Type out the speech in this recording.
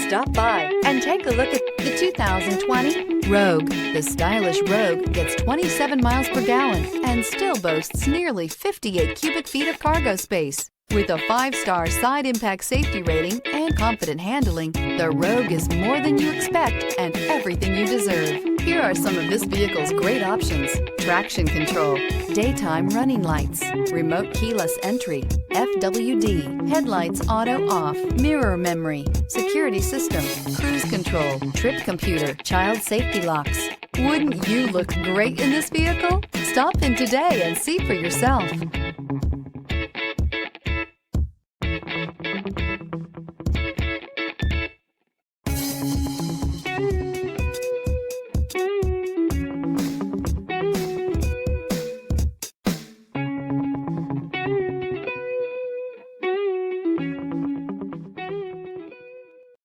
Stop by and take a look at the 2020 Rogue. The stylish Rogue gets 27 miles per gallon and still boasts nearly 58 cubic feet of cargo space. With a 5-star side impact safety rating and confident handling, the Rogue is more than you expect and everything you deserve. Here are some of this vehicle's great options: traction control, daytime running lights, remote keyless entry, FWD, headlights auto off, mirror memory, security system, cruise control, trip computer, child safety locks. Wouldn't you look great in this vehicle? Stop in today and see for yourself.